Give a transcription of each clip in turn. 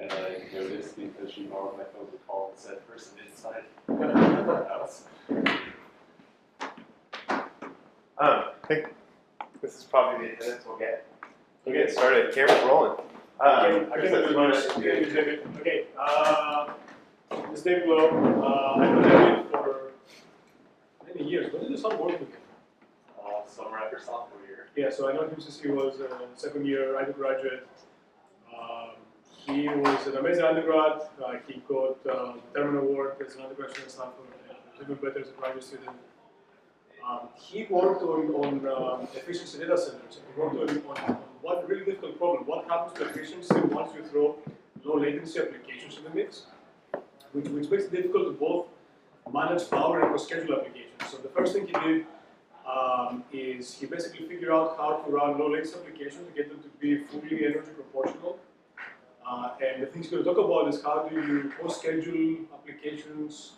And I noticed because she borrowed my phone to call the said person inside her house. I think this is probably the attendance we'll get. We'll get started. Camera's rolling. I can do this. Okay, David. Okay. This is David Lowe. I know David for many years. When did you start working with him? Summer after sophomore year. Yeah, so I know him since he was second year undergraduate. He was an amazing undergrad. He got the Terman Award as an undergraduate at Stanford, even better as a graduate student. He worked on efficiency data centers. He worked on one really difficult problem. What happens to efficiency once you throw low latency applications in the mix, which makes it difficult to both manage power and schedule applications. So the first thing he did is he basically figured out how to run low latency applications to get them to be fully energy proportional. And the things we're going to talk about is how do you post-schedule applications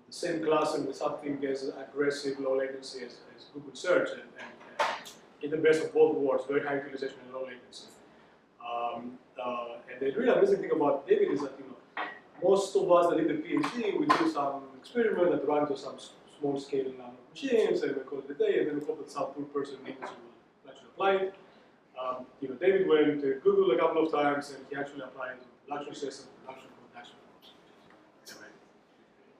the same class and with something as aggressive low latency as Google Search and get the best of both worlds, very high utilization and low latency. And the really amazing thing about David is that most of us that did the PhD, we do some experiment that run to some small scale number of machines and we call it a day, and then we hope that some poor person in the industry will actually apply it. David went to Google a couple of times and he actually applied to production systems, production forms.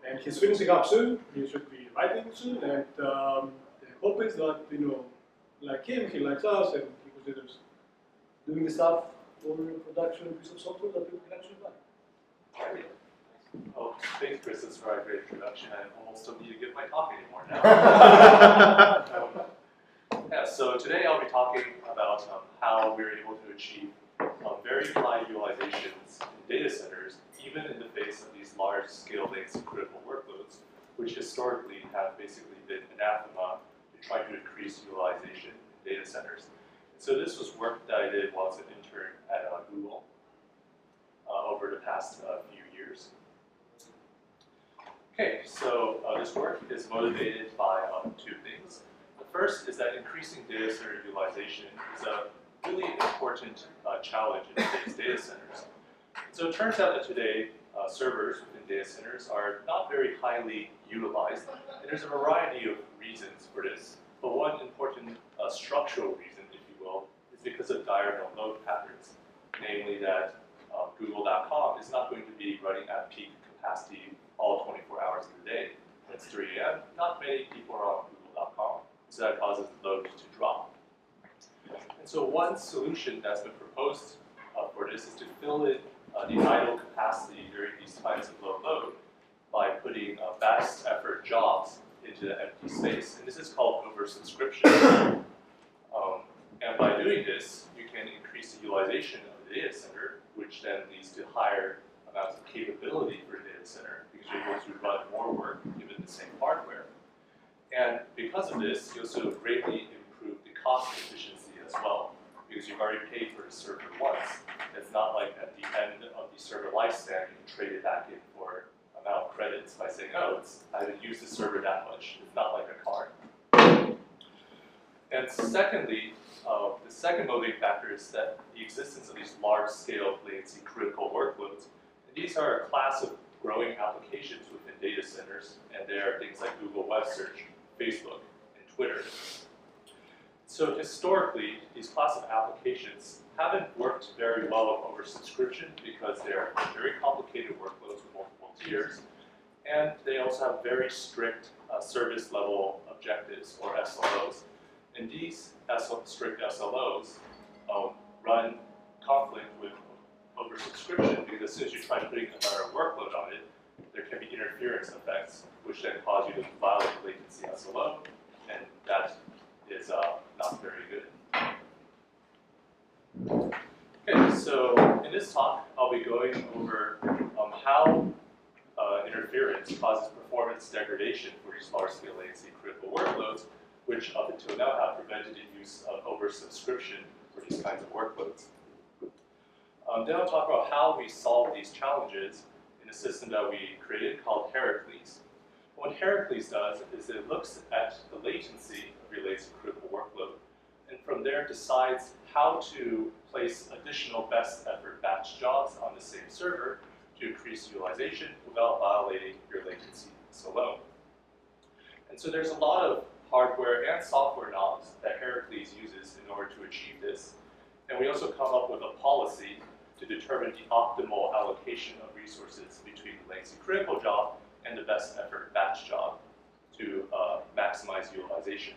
And he's finishing up soon. He should be writing soon. And the hope is that, like him, he likes us, and he considers doing the stuff for a production piece of software that people can actually buy. Oh, thanks, Chris. That's for a great introduction. I almost don't need to give my talk anymore now. Yeah, so today I'll be talking about how we're able to achieve very high utilizations in data centers, even in the face of these large-scale latency critical workloads, which historically have basically been anathema to try to increase utilization in data centers. So this was work that I did while I was an intern at Google over the past few years. Okay, so this work is motivated by two things. The first is that increasing data center utilization is a really important challenge in today's data centers. So it turns out that today servers within data centers are not very highly utilized, and there's a variety of reasons for this. But one important structural reason, if you will, is because of diurnal load patterns, namely that Google.com is not going to be running at peak capacity all 24 hours of the day. When it's 3 a.m., not many people are on Google.com, so that causes the load to drop. And so one solution that's been proposed for this is to fill in the idle capacity during these times of low load by putting fast effort jobs into the empty space. And this is called oversubscription. And by doing this, you can increase the utilization of the data center, which then leads to higher amounts of capability for the data center because you're able to run more work given the same hardware. And because of this, you also greatly improve the cost efficiency as well, because you've already paid for the server once. It's not like at the end of the server lifespan, you can trade it back in for amount of credits by saying, oh, I haven't used the server that much. It's not like a card. And secondly, the second motivating factor is that the existence of these large-scale latency critical workloads. And these are a class of growing applications within data centers, and they are things like Google Web Search, Facebook, and Twitter. So historically, these class of applications haven't worked very well with oversubscription because they're very complicated workloads with multiple tiers, and they also have very strict service level objectives, or SLOs. And these strict SLOs run conflict with oversubscription because as soon as you try putting another workload on it, there can be interference effects, which then cause you to violate the latency SLO, and that is not very good. Okay, so in this talk, I'll be going over how interference causes performance degradation for these large-scale latency critical workloads, which up until now have prevented the use of oversubscription for these kinds of workloads. Then I'll talk about how we solve these challenges in a system that we created called Heracles. What Heracles does is it looks at the latency of your latency critical workload, and from there decides how to place additional best effort batch jobs on the same server to increase utilization without violating your latency alone. And so there's a lot of hardware and software knobs that Heracles uses in order to achieve this. And we also come up with a policy to determine the optimal allocation of resources between the latency critical job and the best effort batch job to maximize utilization.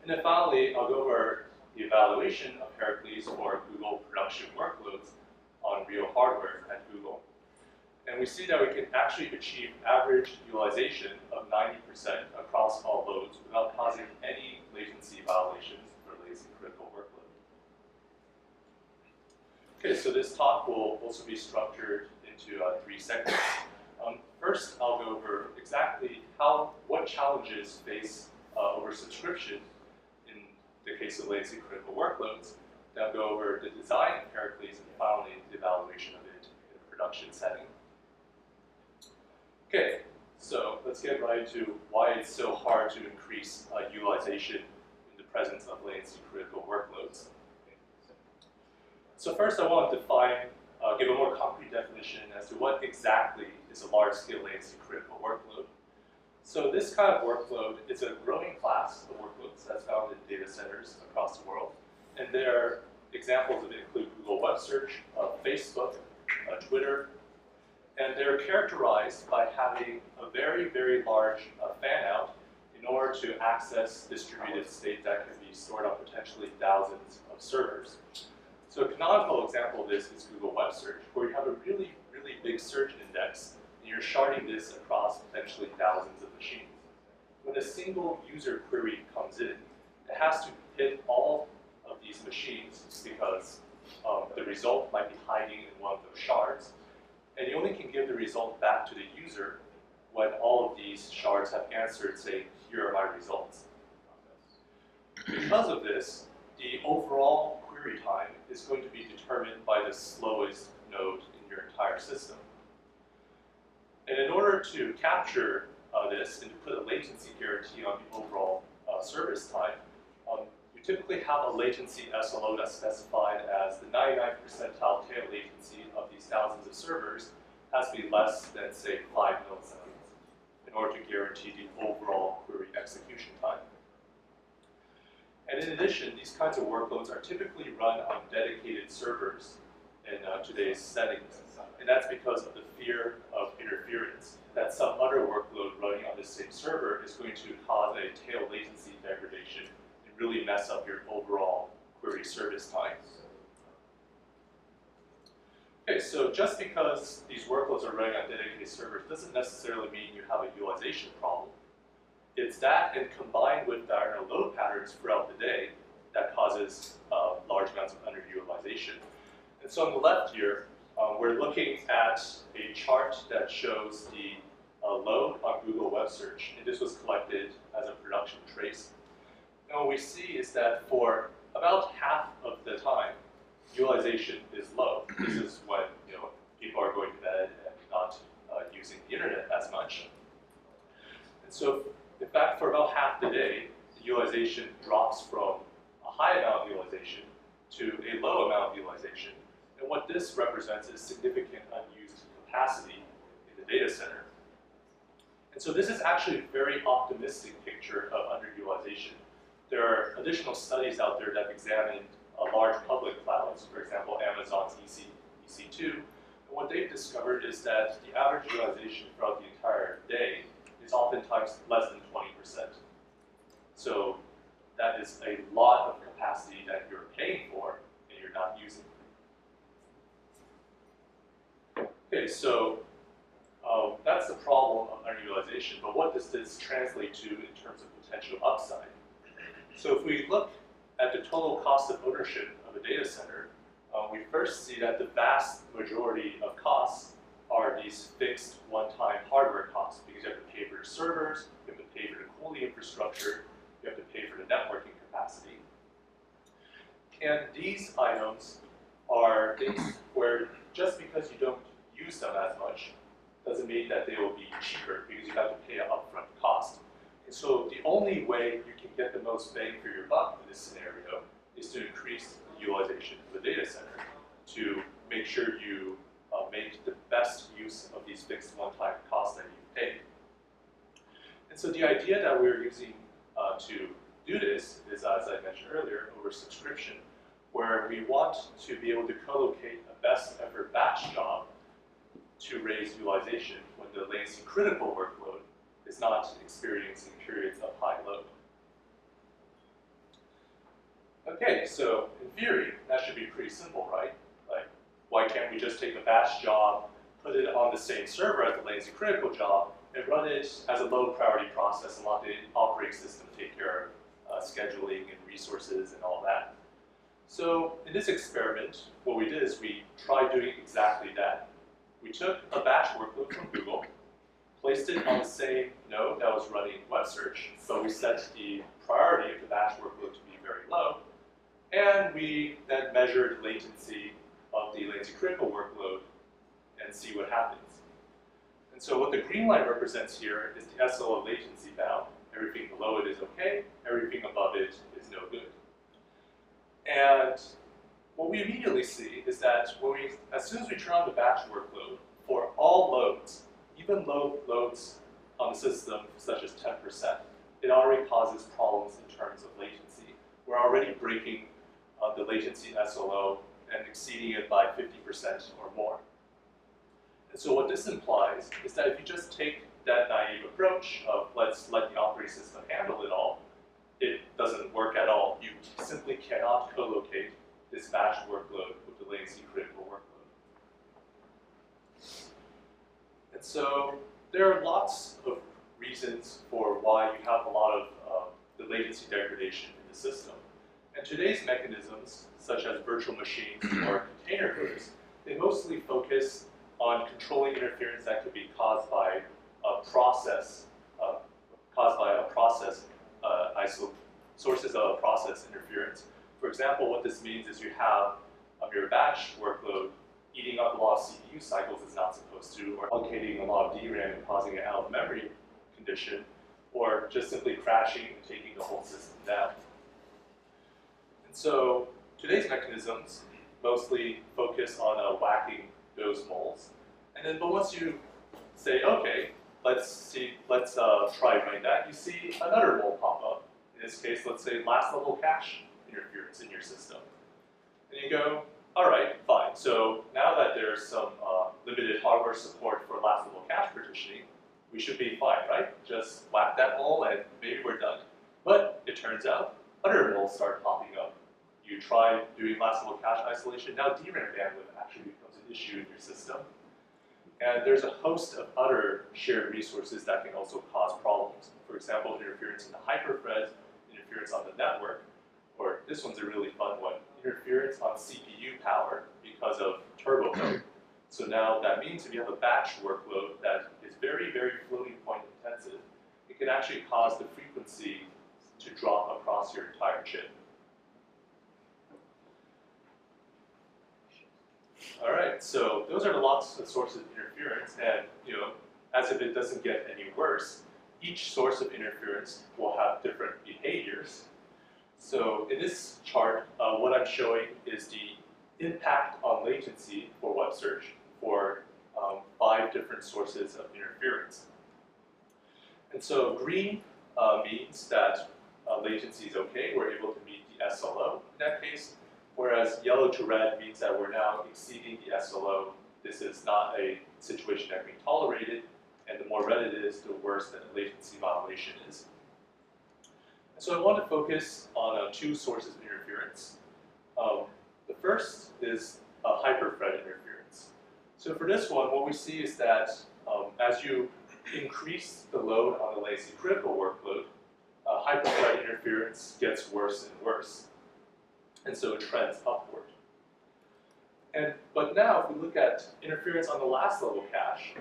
And then finally, I'll go over the evaluation of Heracles for Google production workloads on real hardware at Google. And we see that we can actually achieve average utilization of 90% across all loads without causing any latency violations for latency critical workload. Okay, so this talk will also be structured into 3 segments. First, I'll go over exactly what challenges face over subscription in the case of latency critical workloads. Then I'll go over the design of Heracles and finally the evaluation of it in a production setting. Okay, so let's get right into why it's so hard to increase utilization in the presence of latency critical workloads. So first I want to give a more concrete definition as to what exactly is a large-scale latency critical workload. So this kind of workload is a growing class of workloads that's found in data centers across the world. And there examples of it include Google Web Search, Facebook, Twitter, and they're characterized by having a very, very large fan out in order to access distributed state that can be stored on potentially thousands of servers. So a canonical example of this is Google Web Search, where you have a really, really big search index, and you're sharding this across potentially thousands of machines. When a single user query comes in, it has to hit all of these machines because the result might be hiding in one of those shards. And you only can give the result back to the user when all of these shards have answered, saying, here are my results. Because of this, the overall query time is going to be determined by the slowest node in your entire system. And in order to capture this and to put a latency guarantee on the overall service time, you typically have a latency SLO that's specified as the 99th percentile tail latency of these thousands of servers has to be less than, say, 5 milliseconds in order to guarantee the overall query execution time. And in addition, these kinds of workloads are typically run on dedicated servers in today's settings. And that's because of the fear of interference, that some other workload running on the same server is going to cause a tail latency degradation and really mess up your overall query service time. Okay, so just because these workloads are running on dedicated servers doesn't necessarily mean you have a utilization problem. It's that, and combined with diurnal load patterns throughout the day, that causes large amounts of underutilization. And so on the left here, we're looking at a chart that shows the load on Google Web Search, and this was collected as a production trace. And what we see is that for about half of the time, utilization is low. This is when people are going to bed and not using the internet as much. And so, in fact, for about half the day, the utilization drops from a high amount of utilization to a low amount of utilization. And what this represents is significant unused capacity in the data center. And so this is actually a very optimistic picture of underutilization. There are additional studies out there that have examined large public clouds, for example, Amazon's EC2. And what they've discovered is that the average utilization throughout the entire day is oftentimes less than 20%. So that is a lot of capacity that you're paying for and you're not using. Okay, so that's the problem of underutilization, but what does this translate to in terms of potential upside? So if we look at the total cost of ownership of a data center, we first see that the vast majority of costs are these fixed one-time hardware costs, because you have to pay for the servers, you have to pay for the cooling infrastructure, you have to pay for the networking capacity. And these items are things where just because you don't use them as much doesn't mean that they will be cheaper, because you have to pay an upfront cost. And so the only way you can get the most bang for your buck in this scenario is to increase the utilization of the data center to make sure you make the best use of these fixed one-time costs that you paid. And so the idea that we're using to do this is, as I mentioned earlier, over subscription, where we want to be able to co-locate a best effort batch job to raise utilization when the latency critical workload is not experiencing periods of high load. Okay, so in theory, that should be pretty simple, right? Like, why can't we just take a batch job, put it on the same server as the latency critical job, and run it as a low priority process and let the operating system take care of scheduling and resources and all that. So in this experiment, what we did is we tried doing exactly that. We took a batch workload from Google, placed it on the same node that was running web search, so we set the priority of the batch workload to be very low, and we then measured latency of the latency critical workload and see what happens. And so what the green line represents here is the SLO latency bound. Everything below it is okay, everything above it is no good. And what we immediately see is that as soon as we turn on the batch workload, for all loads, even low loads on the system, such as 10%, it already causes problems in terms of latency. We're already breaking the latency SLO and exceeding it by 50% or more. And so what this implies is that if you just take that naive approach of let's let the operating system handle it all, it doesn't work at all. You simply cannot co-locate this batch workload with the latency critical workload. And so there are lots of reasons for why you have a lot of the latency degradation in the system. And today's mechanisms, such as virtual machines or container groups, they mostly focus on controlling interference that could be caused by a process, sources of process interference. For example, what this means is you have your batch workload eating up a lot of CPU cycles it's not supposed to, or allocating a lot of DRAM and causing an out of memory condition, or just simply crashing and taking the whole system down. And so today's mechanisms mostly focus on whacking those moles. And then, but once you say, okay, let's try running that, you see another mole pop up. In this case, let's say last level cache interference in your system. And you go, all right, fine. So now that there's some limited hardware support for last level cache partitioning, we should be fine, right? Just whack that mole and maybe we're done. But it turns out other moles start popping up. You try doing last level cache isolation, now DRAM bandwidth actually becomes an issue in your system. And there's a host of other shared resources that can also cause problems. For example, interference in the hyperthread, interference on the network, or this one's a really fun one, interference on CPU power because of turbo mode. So now that means if you have a batch workload that is very, very floating point intensive, it can actually cause the frequency to drop across your entire chip. All right, so those are lots of sources of interference, and as if it doesn't get any worse, each source of interference will have different behaviors. So in this chart, what I'm showing is the impact on latency for web search for 5 different sources of interference. And so green means that latency is okay, we're able to meet the SLO in that case. Whereas yellow to red means that we're now exceeding the SLO. This is not a situation that can be tolerated, and the more red it is, the worse that the latency violation is. And so I want to focus on 2 sources of interference. The first is hyperthread interference. So for this one, what we see is that as you increase the load on the latency critical workload, hyperthread interference gets worse and worse. And so it trends upward. But now, if we look at interference on the last level cache,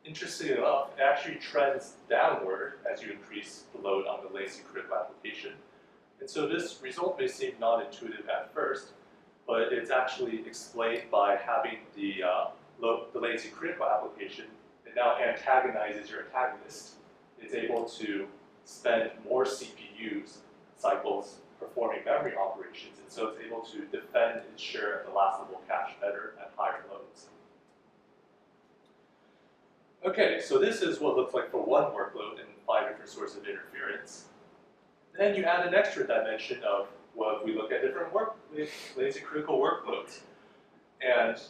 interestingly enough, it actually trends downward as you increase the load on the latency critical application. And so this result may seem non-intuitive at first, but it's actually explained by having the latency critical application. It now antagonizes your antagonist. It's able to spend more CPUs cycles performing memory operations, and so it's able to defend its share of elastable cache better at higher loads. Okay, so this is what it looks like for one workload and 5 different sources of interference. Then you add an extra dimension of, well, if we look at different latency critical workloads. And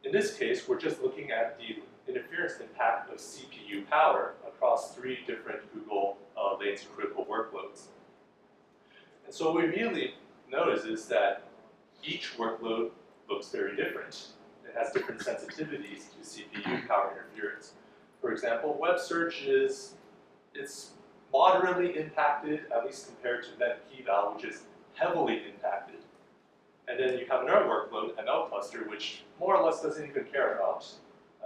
in this case, we're just looking at the interference impact of CPU power across 3 different Google latency critical workloads. And so what we immediately notice is that each workload looks very different. It has different sensitivities to CPU power interference. For example, web search it's moderately impacted, at least compared to NetKeyval, which is heavily impacted. And then you have another workload, ML cluster, which more or less doesn't even care about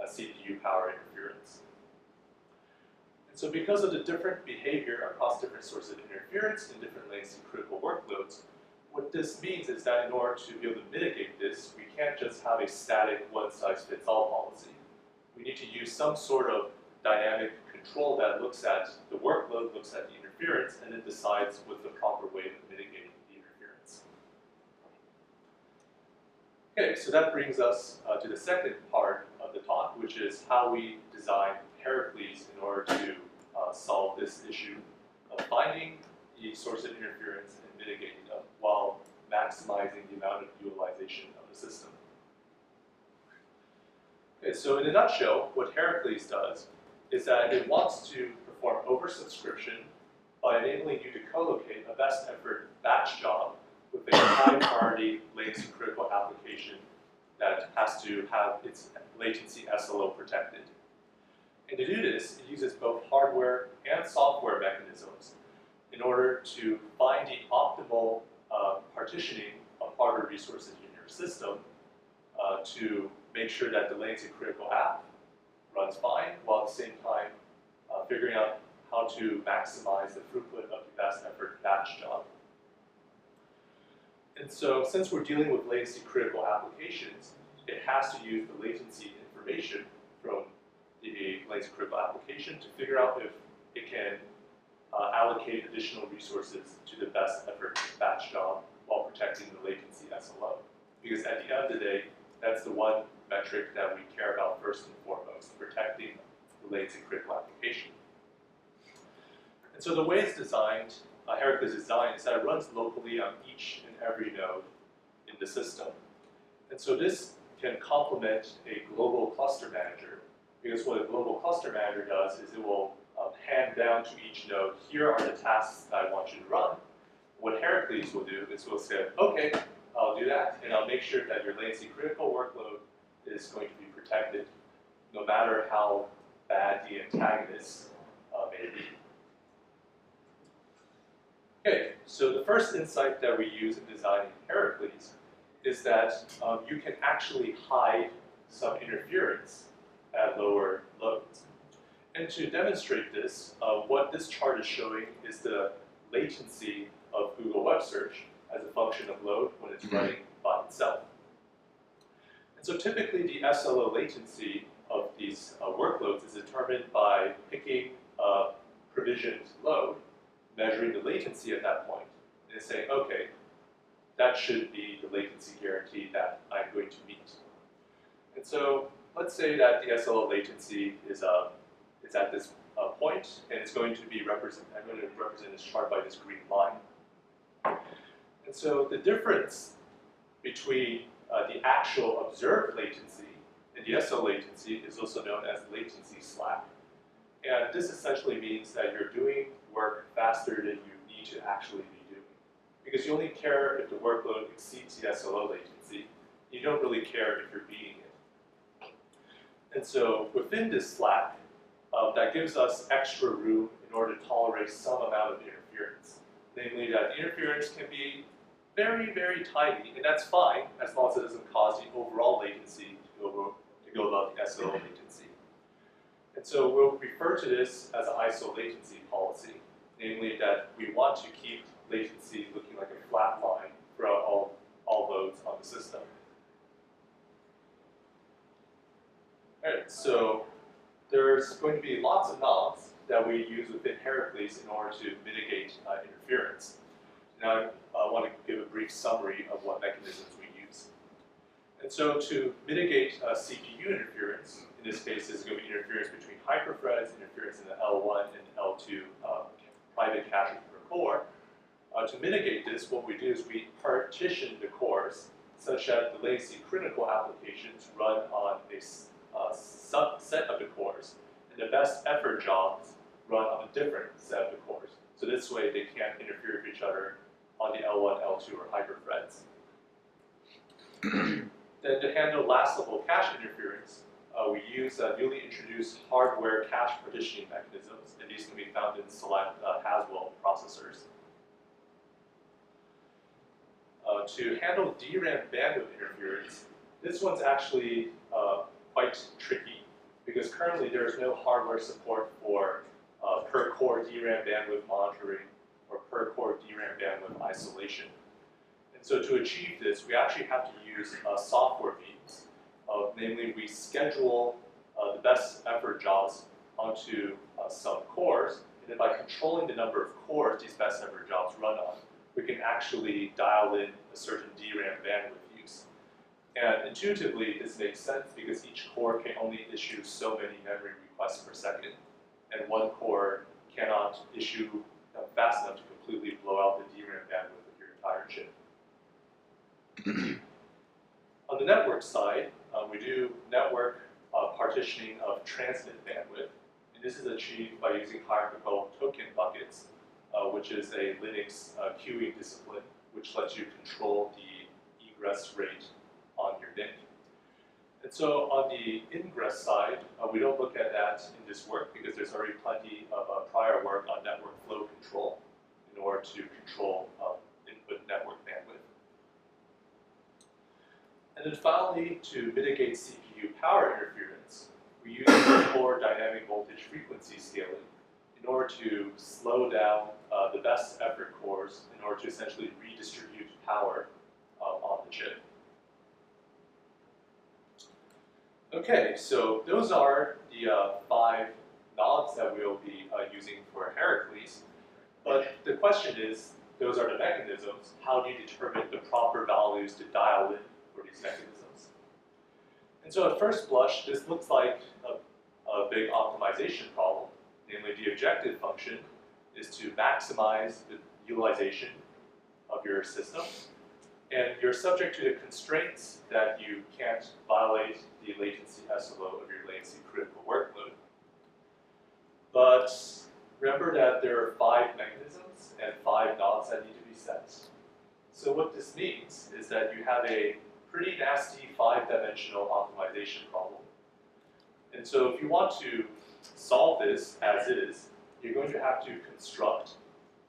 CPU power interference. And so because of the different behavior across different sources of interference in different latency critical workloads, what this means is that in order to be able to mitigate this, we can't just have a static one-size-fits-all policy. We need to use some sort of dynamic control that looks at the workload, looks at the interference, and then decides what's the proper way of mitigating the interference. Okay, so that brings us to the second part of the talk, which is how we design Heracles in order to solve this issue of finding the source of interference and mitigating them while maximizing the amount of utilization of the system. Okay, so in a nutshell, what Heracles does is that it wants to perform oversubscription by enabling you to co-locate a best effort batch job with a high priority latency critical application that has to have its latency SLO protected. And to do this, it uses both hardware and software mechanisms in order to find the optimal partitioning of hardware resources in your system to make sure that the latency critical app runs fine, while at the same time figuring out how to maximize the throughput of the best effort batch job. And so since we're dealing with latency critical applications, it has to use the latency information from the latency critical application to figure out if it can allocate additional resources to the best effort batch job while protecting the latency SLO. Because at the end of the day, that's the one metric that we care about first and foremost, protecting the latency critical application. And so the way it's designed, Heracles is designed, is that it runs locally on each and every node in the system. And so this can complement a global cluster manager, because what a global cluster manager does is it will hand down to each node, here are the tasks that I want you to run. What Heracles will do is we'll say, okay, I'll do that, and I'll make sure that your latency critical workload is going to be protected, no matter how bad the antagonist may be. Okay, so the first insight that we use in designing Heracles is that you can actually hide some interference at lower loads. And to demonstrate this, what this chart is showing is the latency of Google Web Search as a function of load when it's running by itself. And so typically the SLO latency of these workloads is determined by picking a provisioned load, measuring the latency at that point, and saying, okay, that should be the latency guarantee that I'm going to meet. And so let's say that the SLO latency is at this point, and it's going to be I'm going to represent this chart by this green line. And so the difference between the actual observed latency and the SLO latency is also known as latency slack. And this essentially means that you're doing work faster than you need to actually be doing. Because you only care if the workload exceeds the SLO latency. You don't really care if you're beating it. And so within this slack, that gives us extra room in order to tolerate some amount of interference. Namely that the interference can be very, very tiny, and that's fine as long as it doesn't cause the overall latency to go above the SLO latency. And so we'll refer to this as an ISO latency policy, namely that we want to keep latency looking like a flat line throughout all loads on the system. All right, so there's going to be lots of knobs that we use within Heracles in order to mitigate interference. Now I want to give a brief summary of what mechanisms we use. And so to mitigate CPU interference, in this case this is going to be interference between hyperthreads, interference in the L1 and L2 private caches per core. To mitigate this, what we do is we partition the cores such that the latency critical applications run on a subset of the cores, and the best effort jobs run on a different set of the cores. So this way they can't interfere with each other on the L1, L2, or hyperthreads. Then to handle last level cache interference, we use newly introduced hardware cache partitioning mechanisms, and these can be found in select Haswell processors. To handle DRAM bandwidth interference, this one's actually quite tricky because currently there is no hardware support for per core DRAM bandwidth monitoring or per core DRAM bandwidth isolation. And so to achieve this, we actually have to use software means. Namely, we schedule the best effort jobs onto some cores, and then by controlling the number of cores these best effort jobs run on, we can actually dial in a certain DRAM bandwidth use. And intuitively, this makes sense because each core can only issue so many memory requests per second, and one core cannot issue fast enough to completely blow out the DRAM bandwidth of your entire chip. On the network side, we do network partitioning of transmit bandwidth, and this is achieved by using hierarchical token buckets, which is a Linux queuing discipline, which lets you control the egress rate on your NIC. And so on the ingress side, we don't look at that in this work because there's already plenty of prior work on network flow control in order to control input network bandwidth. And then finally, to mitigate CPU power interference, we use core dynamic voltage frequency scaling in order to slow down the best effort cores in order to essentially redistribute power on the chip. Okay, so those are the 5 nodes that we'll be using for Heracles. But the question is, those are the mechanisms. How do you determine the proper values to dial in for these mechanisms? And so at first blush, this looks like a big optimization problem. Namely, the objective function is to maximize the utilization of your system. And you're subject to the constraints that you can't violate the latency SLO of your latency critical workload. But remember that there are 5 mechanisms and 5 nodes that need to be set. So what this means is that you have a pretty nasty 5-dimensional optimization problem. And so if you want to solve this as is, you're going to have to construct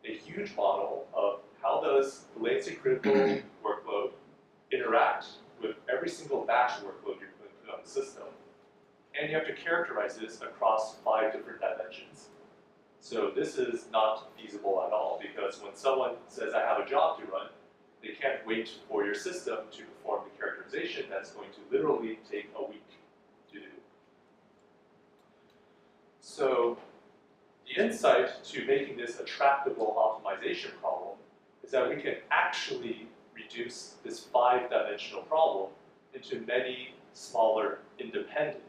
a huge model of how does the latency critical workload interact with every single batch workload you're going to put on the system. And you have to characterize this across 5 different dimensions. So this is not feasible at all because when someone says, I have a job to run, they can't wait for your system to perform the characterization that's going to literally take a week to do. So the insight to making this a tractable optimization problem is that we can actually reduce this 5-dimensional problem into many smaller independent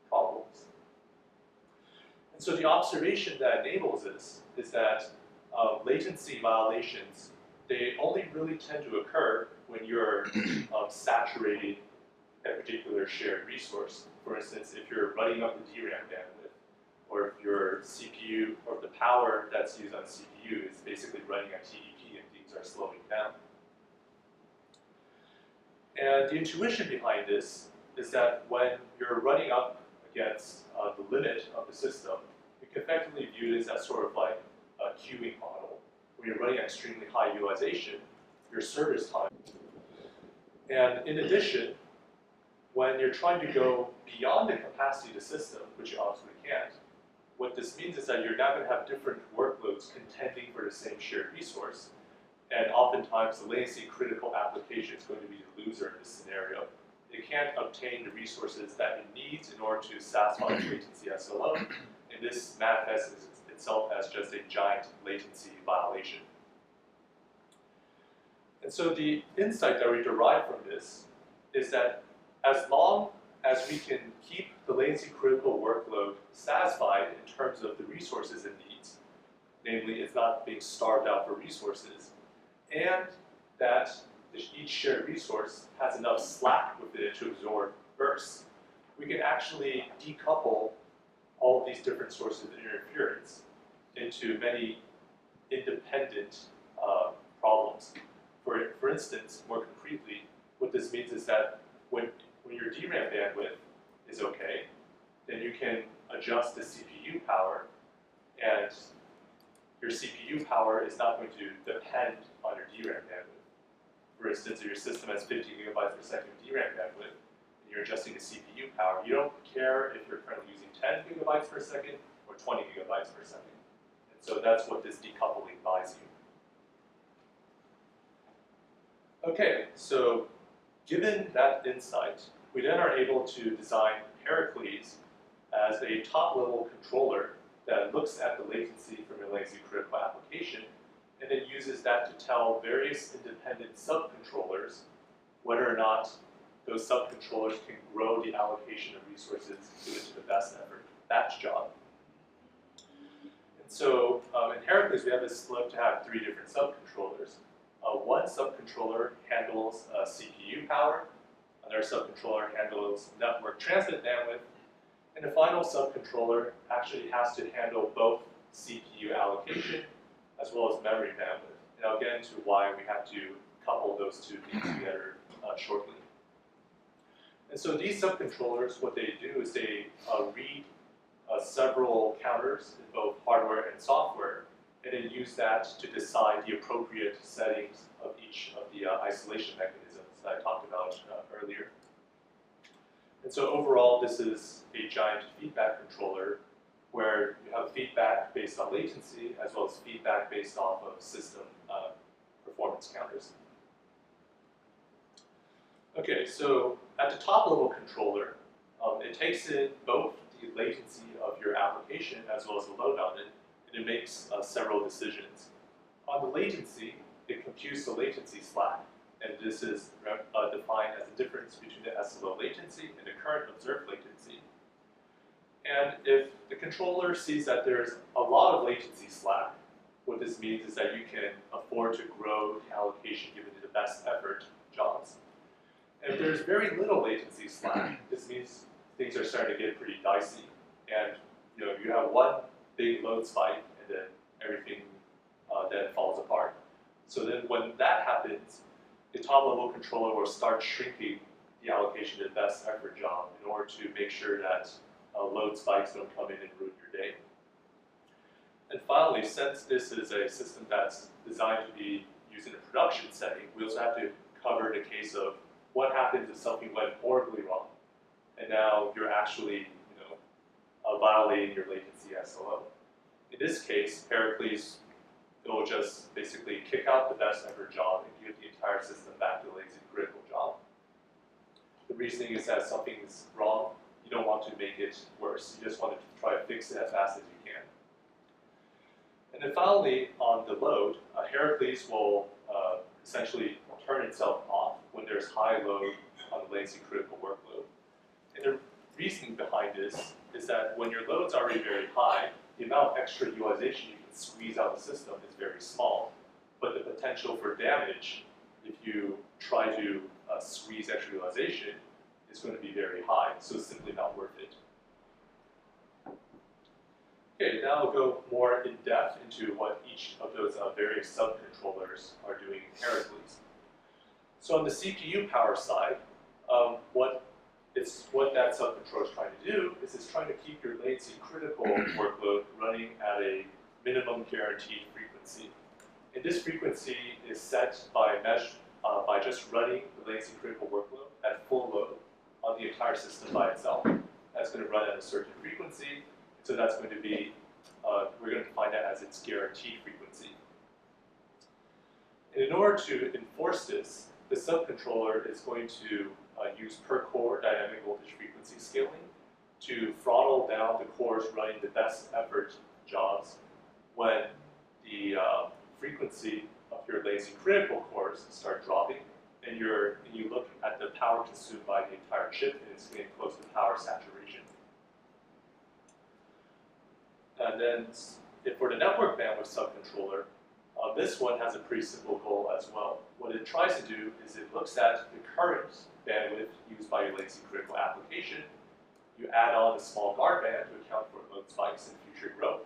problems. And so the observation that enables this is that latency violations, they only really tend to occur when you're saturating a particular shared resource. For instance, if you're running up the DRAM bandwidth, or if your CPU, or if the power that's used on CPU is basically running at TDP and things are slowing down. And the intuition behind this is that when you're running up against the limit of the system, you can effectively view this as sort of like a queuing model. When you're running at extremely high utilization, your service time. And in addition, when you're trying to go beyond the capacity of the system, which you obviously can't, what this means is that you're now going to have different workloads contending for the same shared resource. And oftentimes, the latency critical application is going to be the loser in this scenario. It can't obtain the resources that it needs in order to satisfy its latency SLO, and this manifests itself as just a giant latency violation. And so the insight that we derive from this is that as long as we can keep the latency critical workload satisfied in terms of the resources it needs, namely it's not being starved out for resources, and that each shared resource has enough slack within it to absorb bursts, we can actually decouple all of these different sources of interference into many independent problems. For instance, more concretely, what this means is that when your DRAM bandwidth is okay, then you can adjust the CPU power, and your CPU power is not going to depend on your DRAM bandwidth. For instance, if your system has 50 gigabytes per second of DRAM bandwidth, and you're adjusting the CPU power, you don't care if you're currently using 10 gigabytes per second or 20 gigabytes per second. And so that's what this decoupling buys you. Okay, so given that insight, we then are able to design Heracles as a top-level controller that looks at the latency from a latency critical application and then uses that to tell various independent subcontrollers whether or not those subcontrollers can grow the allocation of resources to the best effort batch job. And so in Heracles, we have this split to have 3 different subcontrollers. One subcontroller handles CPU power, another subcontroller handles network transmit bandwidth, and the final subcontroller actually has to handle both CPU allocation as well as memory bandwidth. And I'll get into why we have to couple those 2 things together shortly. And so these subcontrollers, what they do is they read several counters in both hardware and software, and then use that to decide the appropriate settings of each of the isolation mechanisms that I talked about earlier. And so overall, this is a giant feedback controller where you have feedback based on latency as well as feedback based off of system performance counters. Okay, so at the top level controller, it takes in both the latency of your application as well as the load on it, and it makes several decisions. On the latency, it computes the latency slack, and this is defined as the difference between the SLO latency and the current observed latency. And if the controller sees that there's a lot of latency slack, what this means is that you can afford to grow the allocation given to the best effort jobs. And if there's very little latency slack, this means things are starting to get pretty dicey. And you have one big load spike, and then everything then falls apart. So then when that happens, the top-level controller will start shrinking the allocation to the best effort job in order to make sure that load spikes don't come in and ruin your day. And finally, since this is a system that's designed to be used in a production setting, we also have to cover the case of what happens if something went horribly wrong, and now you're actually violating your latency SLO. In this case, Heracles will just basically kick out the best effort job and give the entire system back to the latency critical job. The reasoning is that something's wrong. You don't want to make it worse. You just want to try to fix it as fast as you can. And then finally, on the load, Heracles will essentially turn itself off when there's high load on the latency critical workload. And the reasoning behind this is that when your load's already very high, the amount of extra utilization you can squeeze out of the system is very small. But the potential for damage, if you try to squeeze extra utilization, is going to be very high, so it's simply not worth it. Okay, now I'll go more in depth into what each of those various subcontrollers are doing in Heracles. So on the CPU power side, what that subcontroller is trying to do is it's trying to keep your latency critical workload running at a minimum guaranteed frequency. And this frequency is set by just running the latency critical workload at full load on the entire system by itself. That's going to run at a certain frequency, so that's going to be, we're going to define that as its guaranteed frequency. And in order to enforce this, the subcontroller is going to use per core dynamic voltage frequency scaling to throttle down the cores running the best effort jobs when the frequency of your lazy critical cores start dropping, and you look at the power consumed by the entire chip, and it's getting close to power saturation. And then if for the network bandwidth subcontroller, this one has a pretty simple goal as well. What it tries to do is it looks at the current bandwidth used by your lazy critical application. You add on a small guard band to account for load spikes and future growth.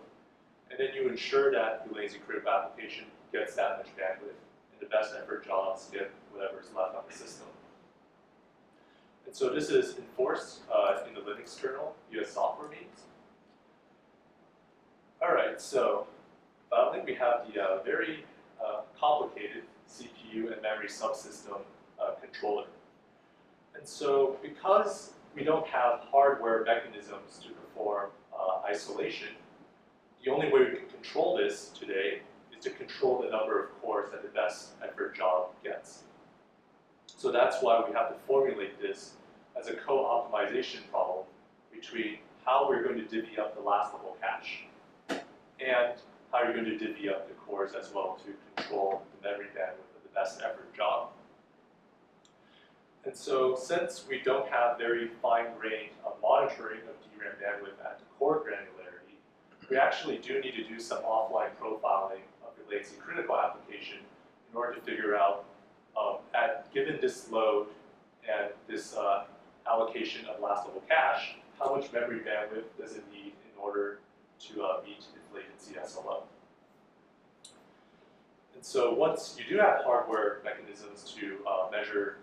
And then you ensure that the lazy critical application gets that much bandwidth, and the best effort jobs get whatever's left on the system. And so this is enforced in the Linux kernel via software means. All right, so finally we have the very complicated CPU and memory subsystem controller. And so because we don't have hardware mechanisms to perform isolation, the only way we can control this today is to control the number of cores that the best effort job gets. So that's why we have to formulate this as a co-optimization problem between how we're going to divvy up the last level cache and how you're going to divvy up the cores as well to control the memory bandwidth of the best effort job. And so since we don't have very fine-grained monitoring of DRAM bandwidth at the core granularity, we actually do need to do some offline profiling of the lazy critical application in order to figure out, given this load and this allocation of last level cache, how much memory bandwidth does it need in order to meet its latency SLO. And so once you do have hardware mechanisms to measure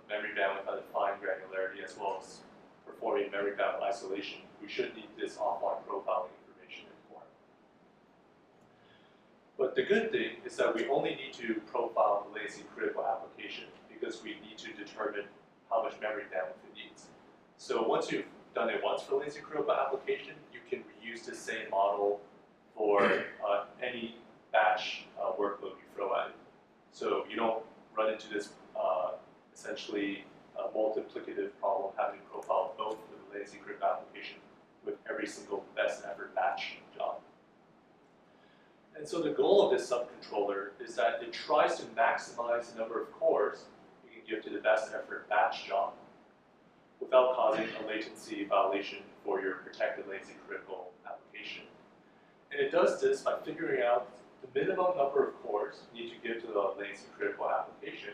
memory bandwidth at a fine granularity as well as performing memory bandwidth isolation, we should need this offline profiling information informed. But the good thing is that we only need to profile the lazy critical application because we need to determine how much memory bandwidth it needs. So once you've done it once for lazy critical application, you can reuse the same model for any batch workload you throw at it. So you don't run into this essentially multiplicative problem having to profile both for the lazy critical application with every single best effort batch job. And so the goal of this subcontroller is that it tries to maximize the number of cores you can give to the best effort batch job without causing a latency violation for your protected lazy critical application. And it does this by figuring out the minimum number of cores you need to give to the lazy critical application,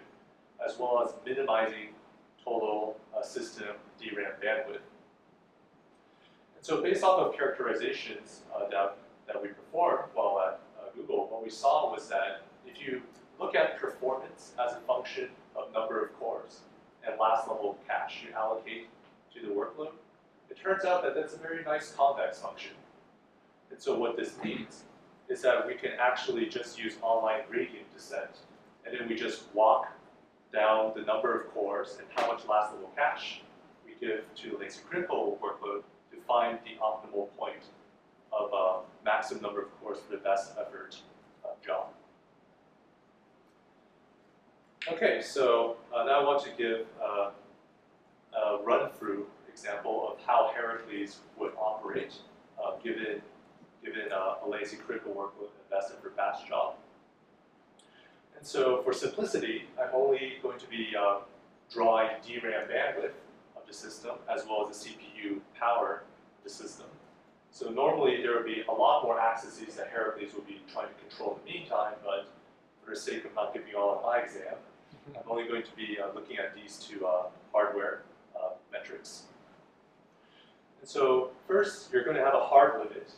as well as minimizing total system DRAM bandwidth. And so based off of characterizations that we performed while at Google, what we saw was that if you look at performance as a function of number of cores and last level cache you allocate to the workload, it turns out that that's a very nice convex function. And so what this means is that we can actually just use online gradient descent, and then we just walk down the number of cores and how much last level cache we give to the lazy critical workload to find the optimal point of maximum number of cores for the best effort job. Okay, so now I want to give a run-through example of how Heracles would operate given a lazy critical workload and best effort batch job. And so for simplicity, I'm only going to be drawing DRAM bandwidth of the system as well as the CPU power of the system. So normally there would be a lot more accesses that Heracles will be trying to control in the meantime, but for the sake of not giving you all my exam, I'm only going to be looking at these two hardware metrics. And so first, you're going to have a hard limit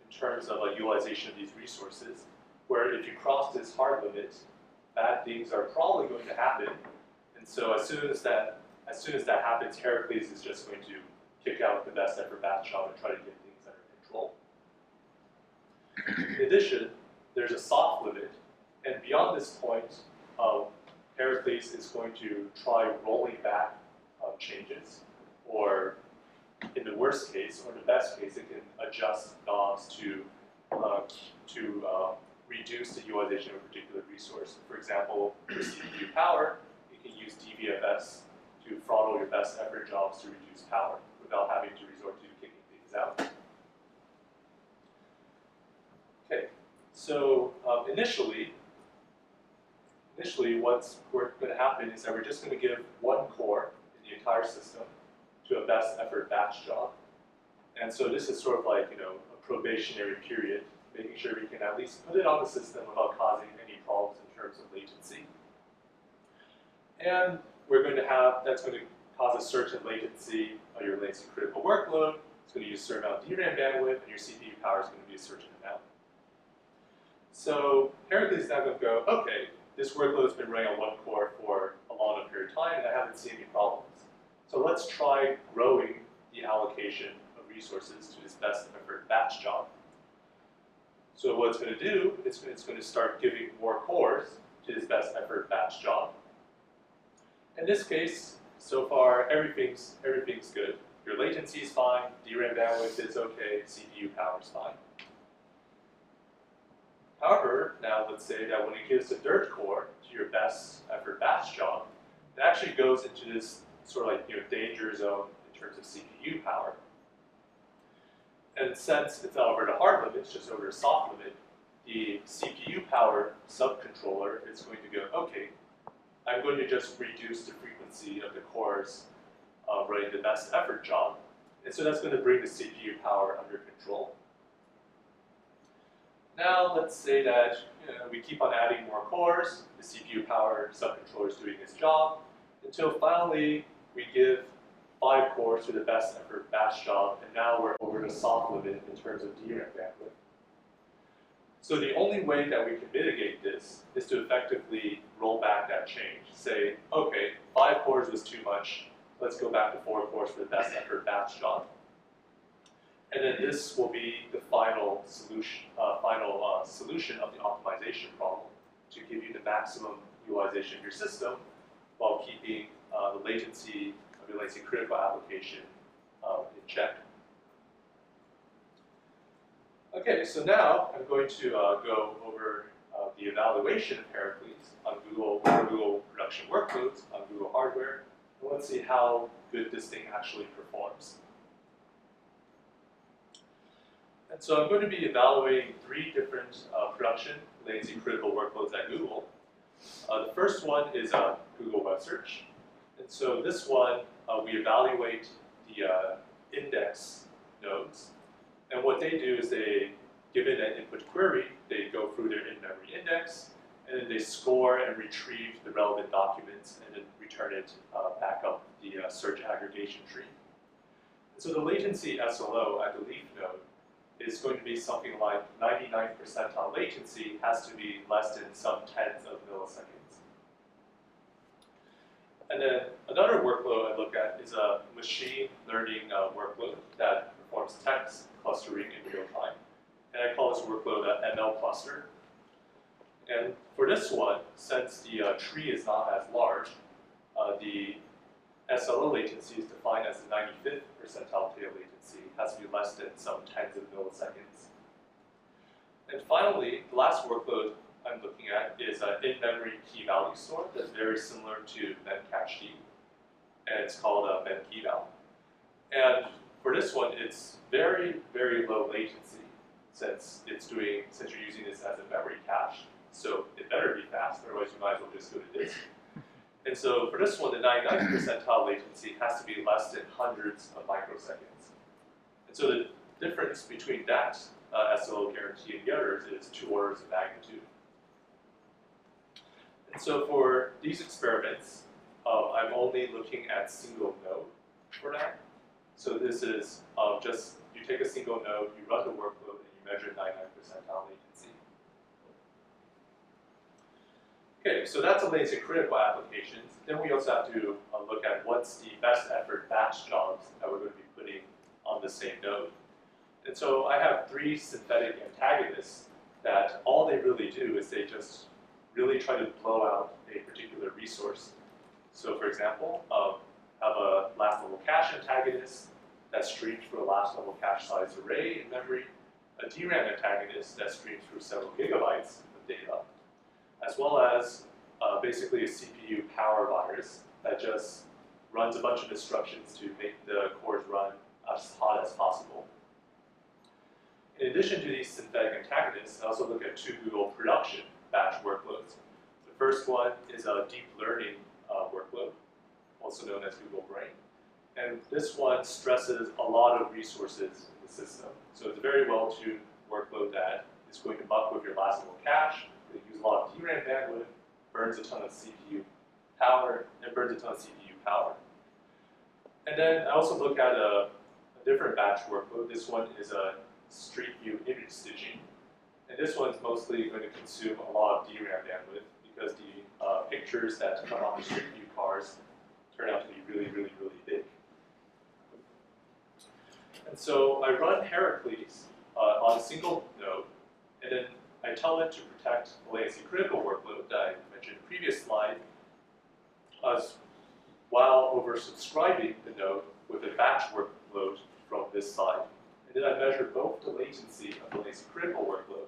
in terms of utilization of these resources, where if you cross this hard limit, bad things are probably going to happen. And so as soon as that happens, Heracles is just going to kick out the best effort batch job and try to get things under control. In addition, there's a soft limit, and beyond this point, Heracles is going to try rolling back changes, or in the worst case, or the best case, it can adjust knobs to reduce the utilization of a particular resource. For example, for CPU power, you can use DVFS to throttle your best effort jobs to reduce power without having to resort to kicking things out. Okay, So initially what's going to happen is that we're just going to give one core in the entire system to a best effort batch job. And so this is sort of like, a probationary period, making sure we can at least put it on the system without causing any problems in terms of latency. And we're going to have, that's going to cause a certain latency of your latency critical workload. It's going to use a certain amount of DRAM bandwidth, and your CPU power is going to be a certain amount. So Heracles is now going to go, okay, this workload has been running on one core for a long enough period of time, and I haven't seen any problems. So let's try growing the allocation of resources to this best effort batch job. So what it's going to do, it's going to start giving more cores to this best effort batch job. In this case, so far, everything's good. Your latency is fine, DRAM bandwidth is okay, CPU power is fine. However, now let's say that when it gives a dirt core to your best effort batch job, it actually goes into this sort of like danger zone in terms of CPU power. And since it's not over the hard limit, it's just over the soft limit, the CPU power subcontroller is going to go, okay, I'm going to just reduce the frequency of the cores running the best effort job. And so that's going to bring the CPU power under control. Now let's say that we keep on adding more cores, the CPU power subcontroller is doing its job, until finally we give 5 cores to the best effort batch job, and now we're over the soft limit in terms of DRAM bandwidth. So the only way that we can mitigate this is to effectively roll back that change. Say, okay, 5 cores was too much, let's go back to 4 cores for the best effort batch job. And then this will be the final solution of the optimization problem to give you the maximum utilization of your system while keeping the latency of your latency critical application in check. Okay, so now I'm going to go over the evaluation of Heracles on Google production workloads on Google hardware, and let's see how good this thing actually performs. And so I'm going to be evaluating 3 different production latency critical workloads at Google. The first one is Google Web Search. And so this one, we evaluate the index nodes. And what they do is they, given an input query, they go through their in-memory index, and then they score and retrieve the relevant documents and then return it back up the search aggregation tree. And so the latency SLO at the leaf node is going to be something like 99th percentile latency has to be less than some tens of milliseconds. And then another workload I look at is a machine learning workload that performs text clustering in real time. And I call this workload an ML cluster. And for this one, since the tree is not as large, the SLO latency is defined as the 95th percentile tail latency. It has to be less than some tens of milliseconds. And finally, the last workload I'm looking at is an in-memory key value store that's very similar to memcached, and it's called memkeyval. And for this one, it's very, very low latency since you're using this as a memory cache. So it better be fast, otherwise you might as well just go to disk. And so for this one, the 99th percentile latency has to be less than hundreds of microseconds. And so the difference between that SLO guarantee and the others is 2 orders of magnitude. And so for these experiments, I'm only looking at single node for that. So this is just, you take a single node, you run the workload, and you measure 99th percentile latency. Okay, so that's the latency critical applications. Then we also have to look at what's the best effort batch jobs that we're going to be putting on the same node. And so I have 3 synthetic antagonists that all they really do is they just really try to blow out a particular resource. So for example, have a last level cache antagonist that streams through a last level cache size array in memory, a DRAM antagonist that streams through several gigabytes of data, as well as basically a CPU power virus that just runs a bunch of instructions to make the cores run as hot as possible. In addition to these synthetic antagonists, I also look at two Google production batch workloads. The first one is a deep learning workload, also known as Google Brain. And this one stresses a lot of resources in the system. So it's a very well-tuned workload that is going to muck with your last little cache. It uses a lot of DRAM bandwidth, burns a ton of CPU power, and burns a ton of CPU power. And then I also look at a different batch workload. This one is a Street View image stitching. And this one's mostly going to consume a lot of DRAM bandwidth because the pictures that come off the Street View cars turn out to be really, really, really big. And so I run Heracles on a single node, and then I tell it to protect the latency critical workload that I mentioned in the previous slide, while oversubscribing the node with a batch workload from this side. And then I measure both the latency of the latency critical workload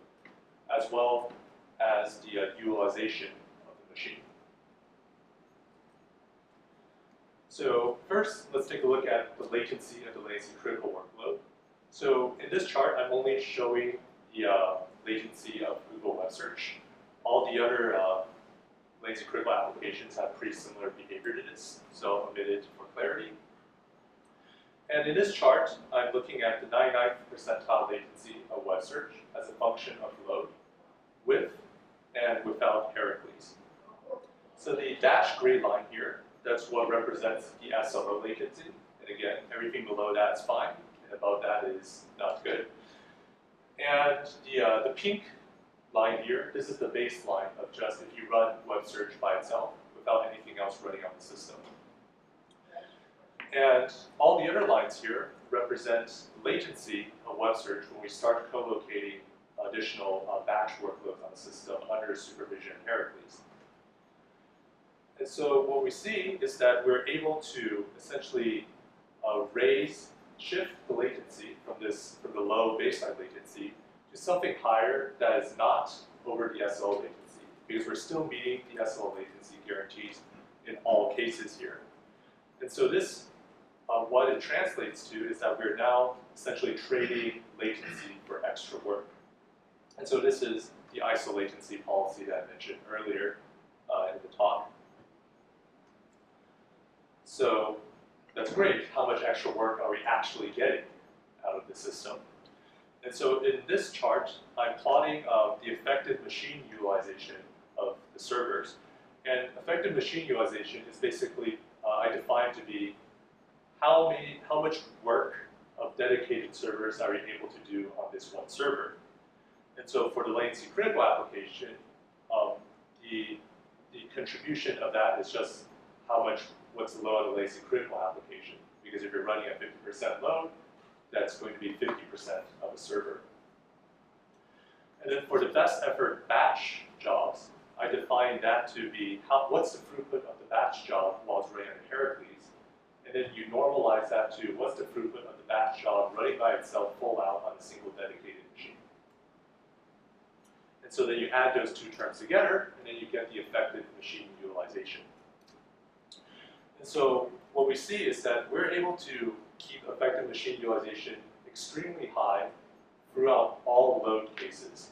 as well as the utilization of the machine. So first, let's take a look at the latency of the latency critical workload. So in this chart, I'm only showing the latency of Google Web Search. All the other latency critical applications have pretty similar behavior to this, so I'll omit it for clarity. And in this chart, I'm looking at the 99th percentile latency of web search as a function of load, with and without Heracles. So the dashed gray line here, that's what represents the SLO latency. And again, everything below that is fine, and above that is not good. And the pink line here, this is the baseline of just if you run web search by itself without anything else running on the system. And all the other lines here represent latency of web search when we start co-locating additional batch workloads on the system under supervision of Heracles. And so what we see is that we're able to essentially shift the latency from the low baseline latency to something higher that is not over the SLO latency, because we're still meeting the SLO latency guarantees in all cases here. And so this, what it translates to is that we're now essentially trading latency for extra work. And so this is the ISO latency policy that I mentioned earlier in the talk. So that's great. How much extra work are we actually getting out of the system? And so in this chart, I'm plotting the effective machine utilization of the servers. And effective machine utilization is basically, I define to be how much work of dedicated servers are we able to do on this one server. And so for the latency critical application, the contribution of that is just what's the load of the latency critical application. Because if you're running at 50% load, that's going to be 50% of a server. And then for the best effort batch jobs, I define that to be what's the throughput of the batch job while it's running on Heracles. And then you normalize that to what's the throughput of the batch job running by itself full out on a single dedicated machine. And so then you add those two terms together, and then you get the effective machine utilization. And so what we see is that we're able to keep effective machine utilization extremely high throughout all load cases.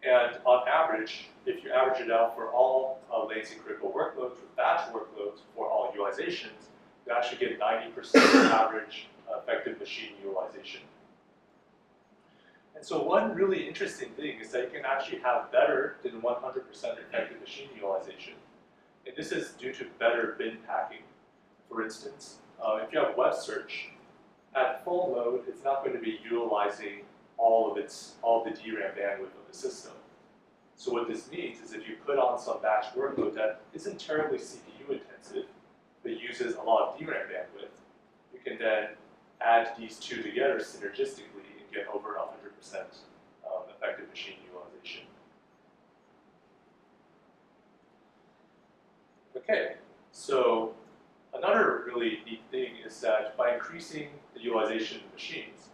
And on average, if you average it out for all latency critical workloads with batch workloads for all utilizations, you actually get 90% average effective machine utilization. And so one really interesting thing is that you can actually have better than 100% effective machine utilization. And this is due to better bin packing. For instance, if you have web search, at full load, it's not going to be utilizing all the DRAM bandwidth of the system. So what this means is if you put on some batch workload that isn't terribly CPU intensive, but uses a lot of DRAM bandwidth, you can then add these two together synergistically and get over 100% effective machine utilization. Okay, so another really neat thing is that by increasing the utilization of machines,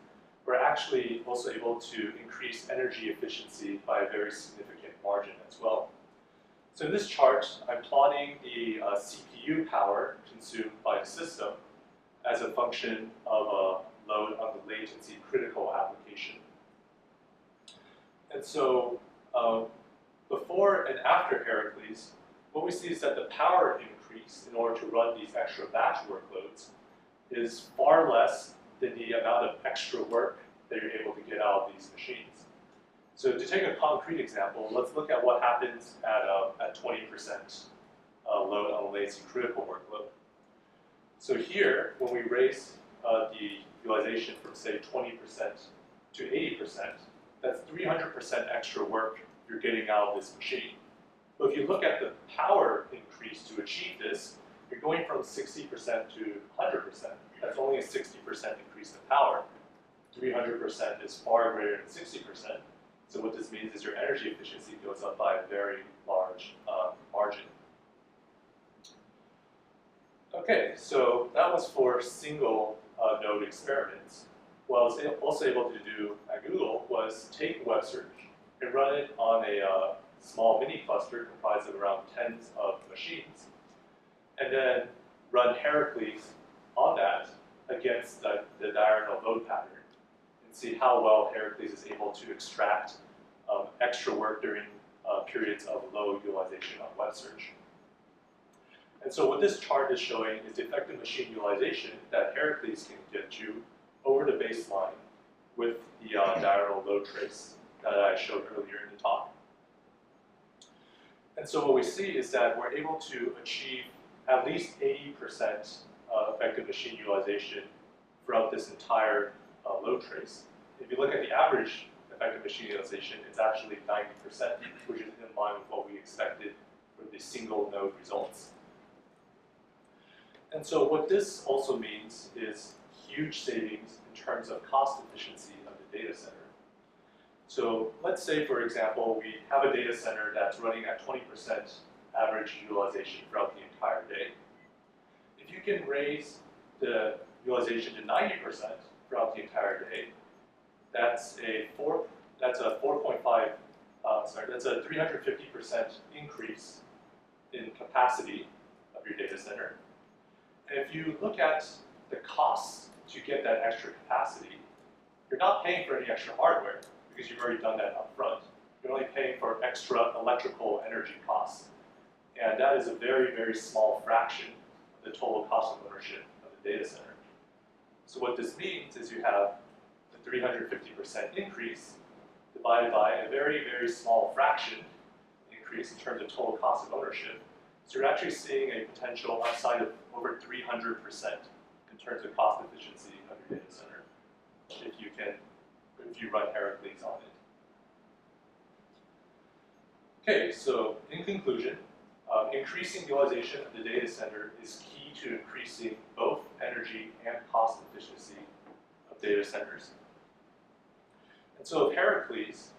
we're actually also able to increase energy efficiency by a very significant margin as well. So in this chart, I'm plotting the CPU power consumed by the system as a function of a load on the latency critical application And so before and after Heracles, what we see is that the power increase in order to run these extra batch workloads is far less than the amount of extra work that you're able to get out of these machines. So to take a concrete example, let's look at what happens at 20% load on a latency critical workload. So here, when we raise the utilization from say 20% to 80%, that's 300% extra work you're getting out of this machine. But if you look at the power increase to achieve this, you're going from 60% to 100%. That's only a 60% increase in power. 300% is far greater than 60%. So what this means is your energy efficiency goes up by a very large margin. Okay, so that was for single node experiments. What I was also able to do at Google was take web search and run it on a small mini cluster comprised of around tens of machines, and then run Heracles on that against the diurnal load pattern and see how well Heracles is able to extract extra work during periods of low utilization on web search. And so what this chart is showing is the effective machine utilization that Heracles can get to over the baseline with the diurnal load trace that I showed earlier in the talk. And so what we see is that we're able to achieve at least 80% effective machine utilization throughout this entire load trace. If you look at the average effective machine utilization, it's actually 90%, which is in line with what we expected for the single node results. And so what this also means is huge savings in terms of cost efficiency of the data center. So let's say, for example, we have a data center that's running at 20% average utilization throughout the entire day. If you can raise the utilization to 90% throughout the entire day, that's a 350% increase in capacity of your data center. And if you look at the costs to get that extra capacity, you're not paying for any extra hardware because you've already done that up front. You're only paying for extra electrical energy costs. And that is a very, very small fraction of the total cost of ownership of the data center. So what this means is you have the 350% increase divided by a very, very small fraction increase in terms of total cost of ownership. So you're actually seeing a potential upside of over 300% in terms of cost efficiency of your data center if you run Heracles on it. Okay, so in conclusion, increasing utilization of the data center is key to increasing both energy and cost efficiency of data centers. And so with Heracles,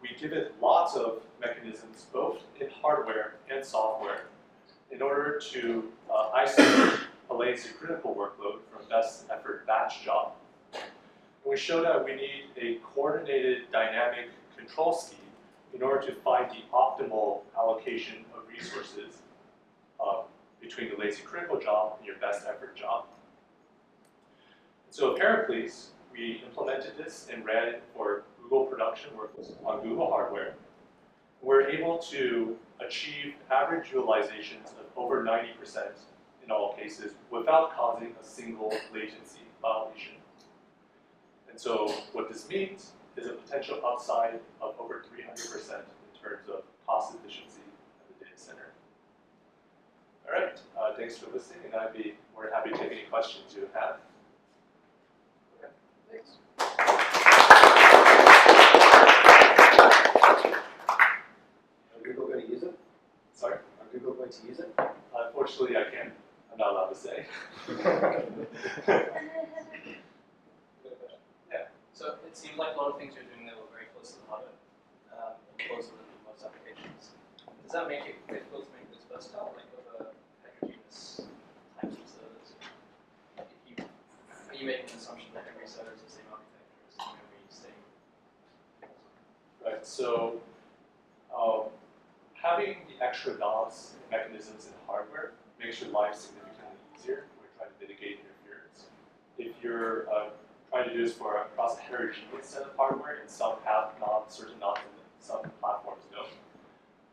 we give it lots of mechanisms, both in hardware and software, in order to isolate a latency critical workload from best effort batch job. And we show that we need a coordinated dynamic control scheme in order to find the optimal allocation of resources between the latency critical job and your best effort job. And so with Heracles, we implemented this and ran it for Google production workloads on Google hardware. We're able to achieve average utilizations of over 90% in all cases without causing a single latency violation. And so what this means is a potential upside of over 300% in terms of cost efficiency of the data center. All right, thanks for listening, and I'd be more happy to take any questions you have. Okay, thanks. Are Google going to use it? Sorry? Are Google going to use it? Unfortunately, I can't. I'm not allowed to say. So it seems like a lot of things you're doing that were very close to the hardware, closer than most applications. Does that make it difficult to make this versatile, like over heterogeneous types of servers? Are you making an assumption that every server is the same architecture as every state? Right. So having the extra knobs and mechanisms in hardware makes your life significantly easier when you're trying to mitigate interference. If you're trying trying to do this for across a heterogeneous set of hardware, and some have knobs, certain knobs, and some platforms don't,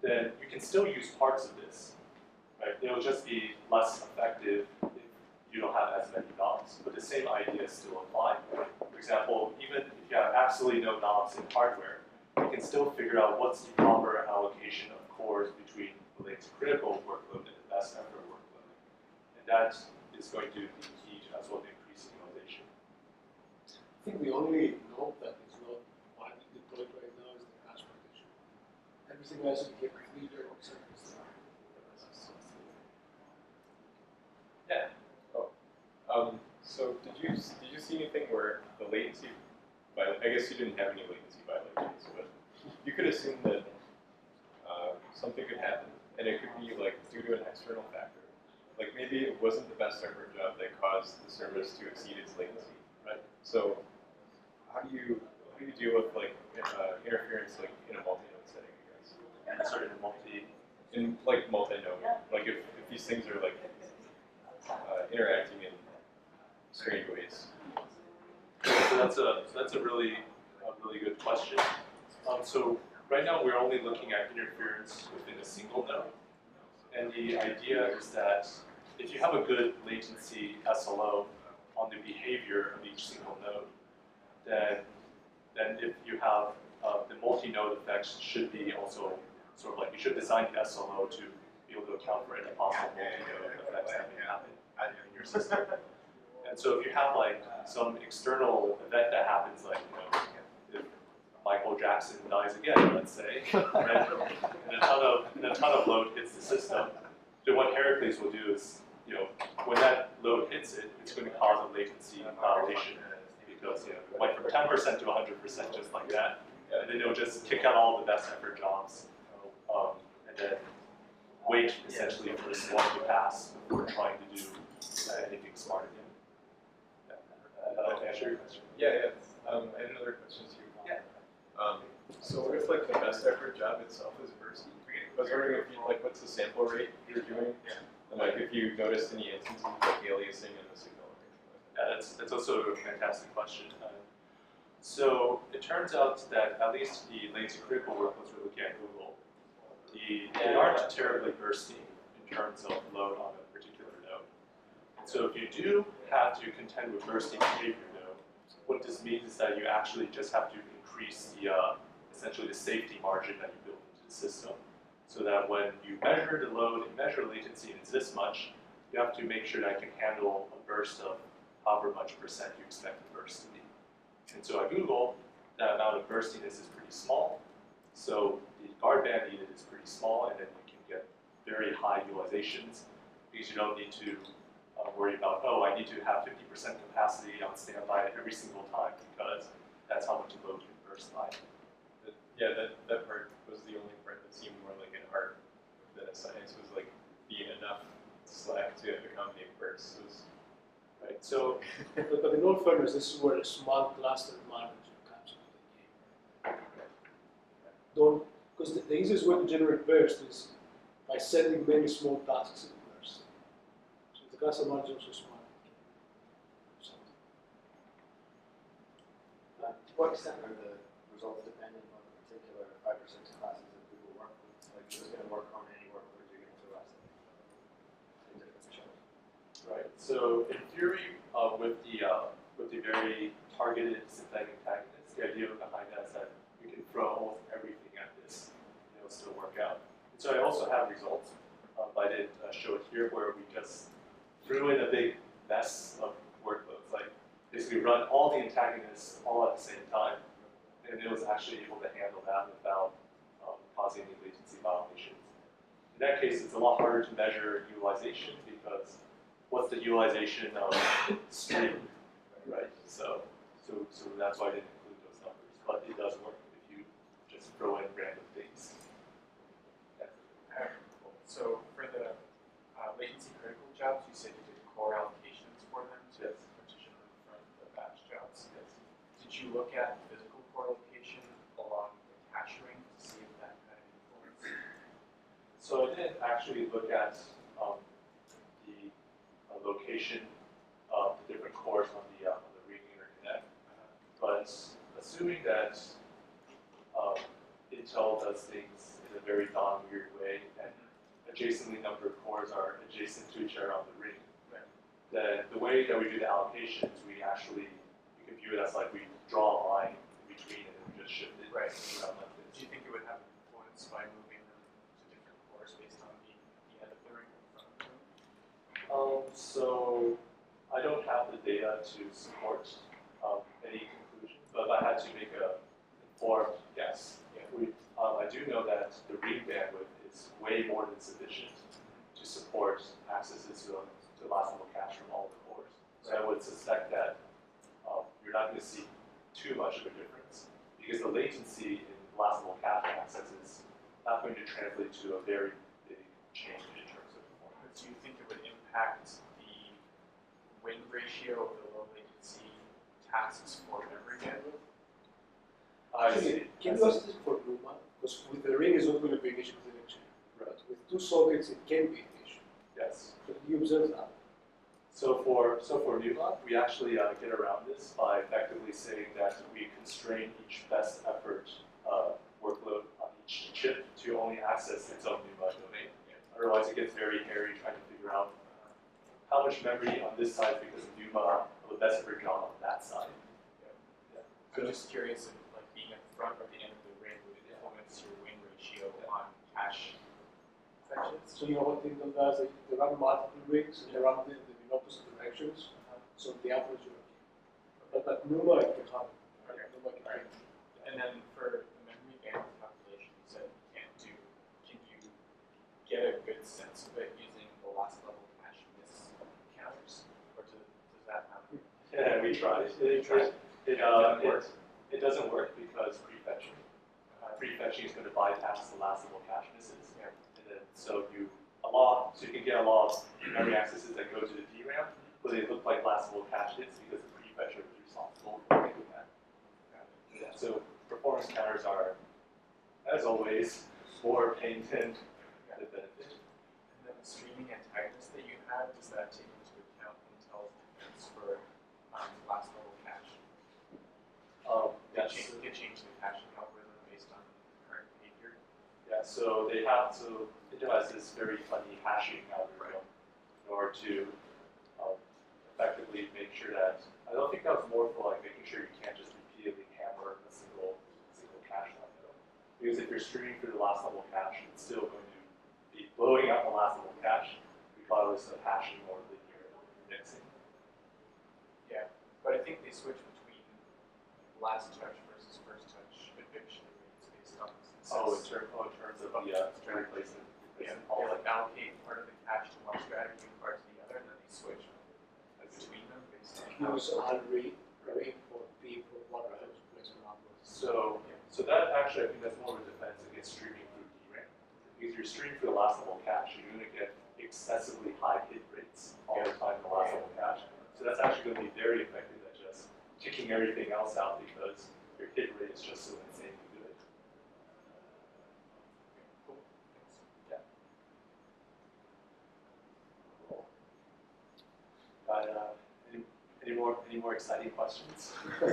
then you can still use parts of this, right? It'll just be less effective if you don't have as many knobs, but the same ideas still apply. For example, even if you have absolutely no knobs in hardware, you can still figure out what's the proper allocation of cores between the late to critical workload and the best effort workload. And that is going to be key to as well to increase utilization. I think the only node that is not widely deployed right now is the cache partition. Everything else you get cleaner on surface. Yeah. So did you see anything where the latency, I guess you didn't have any latency violations, but you could assume that something could happen, and it could be like due to an external factor. Like maybe it wasn't the best effort job that caused the service to exceed its latency, right? So how do you deal with like interference like in a multi-node setting, I guess? And sort of In like multi-node, like if these things are like interacting in strange ways. So that's a really good question. So right now we're only looking at interference within a single node, and the idea is that if you have a good latency SLO on the behavior of each single node, then if you have the multi-node effects should be also sort of like you should design the SLO to be able to account for any possible multi-node effects that may happen in your system. And so if you have like some external event that happens, like if Michael Jackson dies again, let's say, and a ton of load hits the system, then what Heracles will do is, when that load hits it, it's going to cause a latency violation because it went from 10% to 100% just like that, and then it'll just kick out all the best effort jobs, and then wait essentially for the swarm to pass before trying to do anything smart again. Answer your question. Yeah. I had another question too. Yeah. So what if like the best effort job itself is bursty? I was wondering if you what's the sample rate you're doing? And like if you noticed any instances of like aliasing in the signal or anything like that. Yeah, that's also a fantastic question. So it turns out that at least the latency critical workloads we're looking at Google, they aren't terribly bursty in terms of load on a particular node. So if you do have to contend with bursty behavior node, what this means is that you actually just have to increase the essentially the safety margin that you build into the system, so that when you measure the load and measure latency and it's this much, you have to make sure that it can handle a burst of however much percent you expect the burst to be. And so at Google, that amount of burstiness is pretty small, so the guard band needed is pretty small, and then you can get very high utilizations because you don't need to worry about, I need to have 50% capacity on standby every single time because that's how much load you can burst by. Yeah, that part was the only part that seemed more like an art than a science. Was like the enough slack to accommodate bursts. Right. So But in all fairness, this is where a small cluster manager comes into the game. Because the easiest way to generate burst is by sending many small tasks in burst. So the cluster manager is also smart. To what extent are the results dependent on the particular 5% classes of Google workloads? Like, if it's going to work on any workload, you're going to throw out in different chunks. right. So in theory, with the very targeted synthetic antagonists, the idea behind that is that you can throw almost everything at this, and it'll still work out. And so I also have results. I did show it here where we just threw in a big mess of workloads, like basically run all the antagonists all at the same time, and it was actually able to handle that without causing any latency violations. In that case, it's a lot harder to measure utilization because what's the utilization of stream, right? So that's why I didn't include those numbers, but it does work if you just throw in random things. So for the latency critical jobs, you said you did core allocations for them to Yes. partition them from the batch jobs. Yes. Did you look at physical core location along the cache ring to see if that had any influence? So I didn't actually look at the location of the different cores on the ring interconnect, assuming that Intel does things in a very non-weird way, and adjacently numbered cores are adjacent to each other on the ring, then the way that we do the allocations, we can view it as like we draw a line in between and we just shift it Right. around like Do this. you think it would have influence by moving them to different cores based on the end of the ring in front of them? So I don't have the data to support any conclusion, but if I had to make a informed guess, I do know that the ring bandwidth is way more than sufficient to support accesses to last level cache from all the cores. So I would suspect that you're not going to see too much of a difference because the latency in last level cache access is not going to translate to a very big change in terms of performance. Do you think it would impact the win ratio of the low latency tasks for memory bandwidth? I Actually, see. can you ask this for NUMA? Because with the ring, it's not going to be an issue with the chain. But with 2 sockets, it can be an issue. Yes. So you observe that. So for NUMA, we actually get around this by effectively saying that we constrain each best effort workload on each chip to only access its own NUMA domain. Otherwise, it gets very hairy trying to figure out how much memory on this side because of NUMA will the best effort job on that side. I'm just curious if like being at the front or the end of the ring would influence your win ratio on cache fetches. So you know what Intel does? They run multiple rings and they run them in opposite directions. So the average will be. But NUMA, it can happen. Okay. NUMA can Right. happen. And then for the memory bandwidth calculation, you said you can't do. Can you get a good sense of it using the last level cache miss counters, or does that happen? Yeah, we tried. It doesn't work because prefetching. Prefetching is going to bypass the last level cache misses. Yeah. And then so you can get a lot of memory accesses that go to the DRAM, but they look like last level cache hits because the prefetcher is responsible for doing that. Yeah, so performance counters are, as always, more pain than the benefit. And then the streaming antagonist that you have, does that take into account Intel's defense for last level cache? Yes. They change the caching algorithm based on current behavior. Yeah, so Intel has this very funny hashing algorithm in order to effectively make sure that, I don't think that was more for like making sure you can't just repeatedly hammer a single cache line though. Because if you're streaming through the last level cache, it's still going to be blowing up the last level cache regardless of hashing or linear mixing. Yeah, but I think they switch between last touch versus first touch eviction rates based on success. In terms of the replacement. Yeah, they like allocate part of the cache to one strategy and part to the other, and then they switch between them based on how. Use ring for P for one replacement algorithm. So that actually, I think that's more of a defense against streaming through DRAM. Because if you're streaming through the last level cache, you're going to get excessively high hit rates all the time in the last level cache. So that's actually going to be very effective at just kicking everything else out because your hit rate is just so insanely good. Cool. Thanks. Yeah. Cool. Got any more exciting questions? Do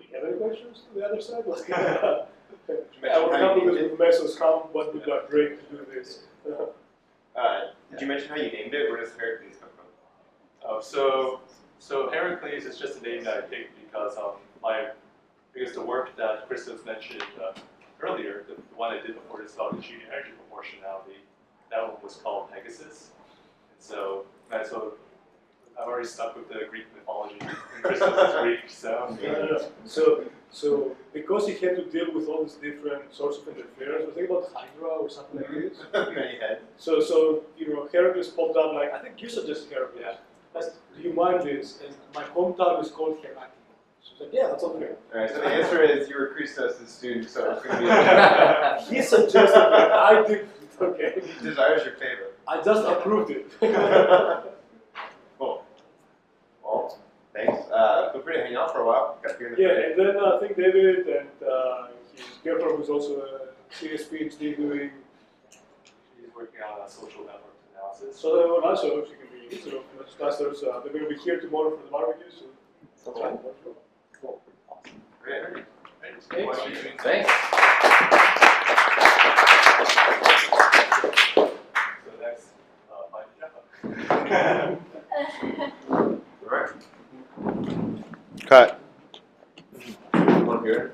you have any questions to the other side? Like, Yeah, what happened with Mesos? What would that break to do this? Did you mention how you named it? Where does Heracles come from? So Heracles is just a name that I picked because the work that Christos mentioned earlier, the one I did before this called achieving energy proportionality, that one was called Pegasus. And so I've already stuck with the Greek mythology. Christos is Greek, so. So because he had to deal with all these different sorts of interference, was think about Hydra or something like this. Many heads. So Heracles popped up like, I think you suggested Heracles. Yeah. Do you mind this? And my hometown is called Heraklion. So I was like, yeah, that's okay. Alright, so the answer is you were Christos' student, so it's going to be He suggested that I did. Okay. he desires your favor. I just approved it. Cool. Well, thanks. Feel free to hang out for a while. Got here in the Yeah, break. and then I think David and his girlfriend was also a serious PhD doing. He's working on a social network analysis. So they were also if you can be sort of discussers. They're going to be here tomorrow for the barbecue. So Cool. Great. Thanks. So next, find Jaffa. Alright. Cut. Want to hear it?